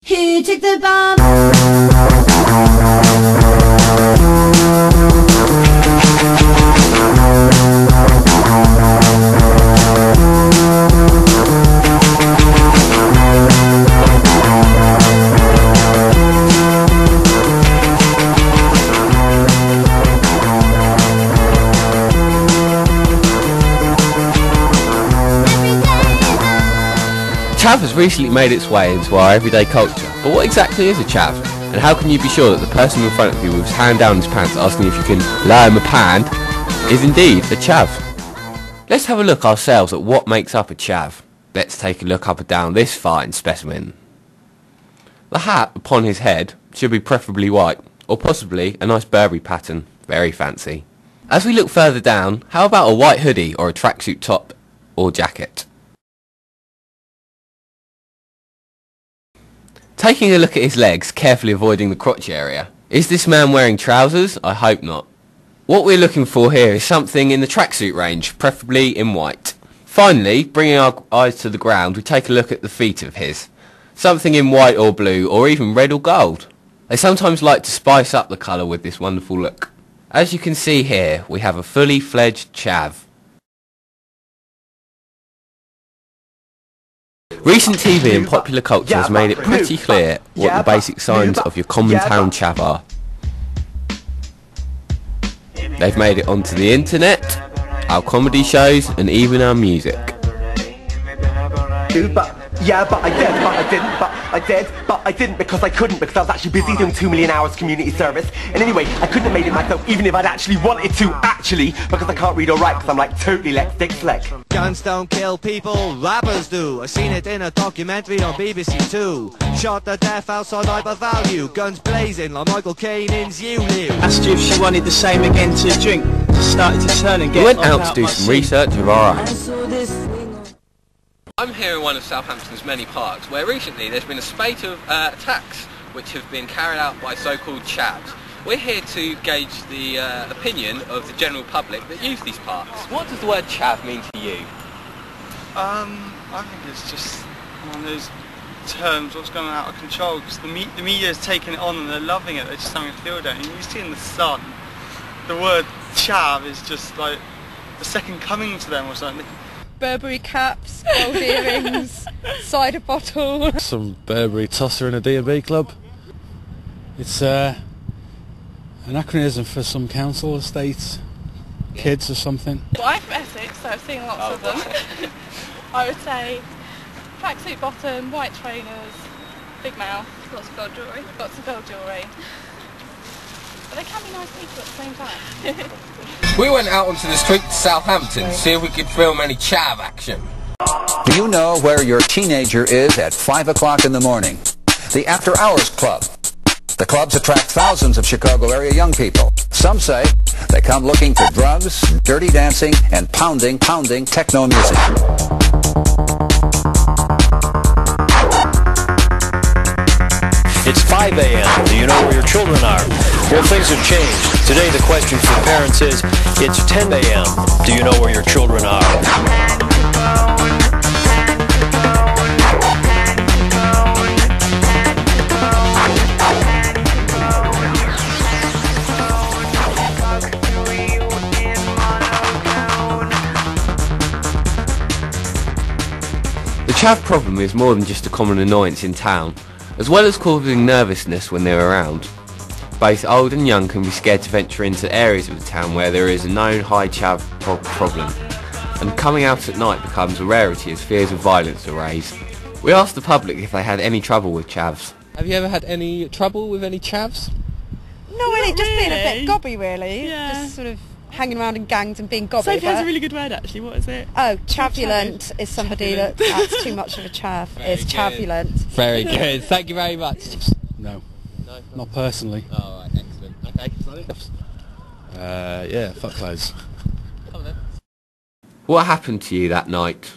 Here, take the bomb. Chav has recently made its way into our everyday culture, but what exactly is a chav? And how can you be sure that the person in front of you with his hand down his pants asking if you can lay him a pan is indeed a chav? Let's have a look ourselves at what makes up a chav. Let's take a look up and down this fine specimen. The hat upon his head should be preferably white, or possibly a nice Burberry pattern, very fancy. As we look further down, how about a white hoodie or a tracksuit top or jacket? Taking a look at his legs, carefully avoiding the crotch area. Is this man wearing trousers? I hope not. What we're looking for here is something in the tracksuit range, preferably in white. Finally, bringing our eyes to the ground, we take a look at the feet of his. Something in white or blue, or even red or gold. They sometimes like to spice up the colour with this wonderful look. As you can see here, we have a fully fledged chav. Recent TV and popular culture has made it pretty clear what the basic signs of your common town chav are. They've made it onto the internet, our comedy shows, and even our music. But I didn't because I couldn't, because I was actually busy doing 2 million hours community service. And anyway, I couldn't have made it myself even if I'd actually wanted to, because I can't read or write, because I'm like totally dyslexic. Guns don't kill people, rappers do. I seen it in a documentary on BBC Two. Shot to death outside Hyper Value, guns blazing like Michael Caine in Zulu. Asked her if she wanted the same again to drink. Just started to turn and get. We went out to do some research of our own. I'm here in one of Southampton's many parks, where recently there's been a spate of attacks which have been carried out by so-called chavs. We're here to gauge the opinion of the general public that use these parks. What does the word chav mean to you? I think it's just one of those terms what's going out of control, because the media is taking it on and they're loving it, they're just having a field day. And you see in the Sun, the word chav is just like the second coming to them or something. Burberry caps, gold earrings, cider bottle. Some Burberry tosser in a D&B club. It's an acronym for some council estates, kids or something. Well, I'm from Essex, so I've seen lots of them. I would say tracksuit bottom, white trainers, big mouth, lots of gold jewellery. Lots of gold jewellery. But they can be nice people at the same time. We went out onto the street to Southampton to see if we could film any chav action. Do you know where your teenager is at 5 o'clock in the morning? The After Hours Club. The clubs attract thousands of Chicago area young people. Some say they come looking for drugs, dirty dancing, and pounding techno music. It's 5 a.m. Do you know where your children are? Well, things have changed. Today the question for parents is, it's 10 a.m. Do you know where your children are? The chav problem is more than just a common annoyance in town. As well as causing nervousness when they're around, both old and young can be scared to venture into areas of the town where there is a known high chav problem, and coming out at night becomes a rarity as fears of violence are raised. We asked the public if they had any trouble with chavs. Have you ever had any trouble with any chavs? Not really, just being a bit gobby really. Yeah. Just sort of hanging around in gangs and being gobby. Sophie has a really good word actually, what is it? Oh, chavulent is somebody that's too much of a chav. It's chavulent. Very good, thank you very much. No, not personally. Oh, right, excellent. Okay. Yeah, fuck clothes. Come on then. What happened to you that night?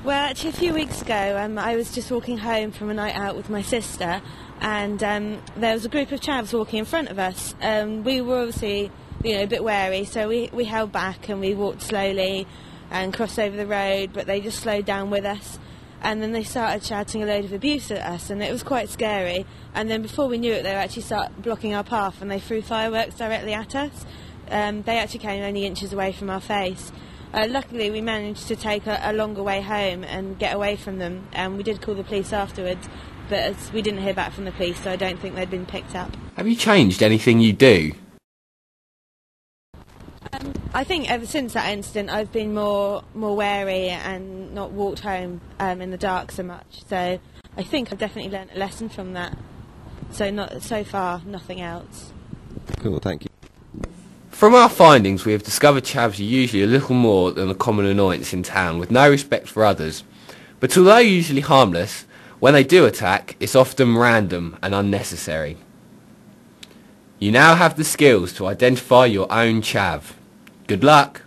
Well, actually a few weeks ago I was just walking home from a night out with my sister, and there was a group of chavs walking in front of us. We were obviously a bit wary, so we held back and we walked slowly and crossed over the road, but they just slowed down with us. and then they started shouting a load of abuse at us, and it was quite scary. And then before we knew it, they were actually blocking our path, and they threw fireworks directly at us. They actually came only inches away from our face. Luckily, we managed to take a longer way home and get away from them, and we did call the police afterwards, but we didn't hear back from the police, so I don't think they'd been picked up. Have you changed anything you do? I think ever since that incident, I've been more wary and not walked home in the dark so much. So I think I've definitely learnt a lesson from that. So far, nothing else. Cool, thank you. From our findings, we have discovered chavs are usually a little more than a common annoyance in town, with no respect for others. But although usually harmless, when they do attack, it's often random and unnecessary. You now have the skills to identify your own chav. Good luck!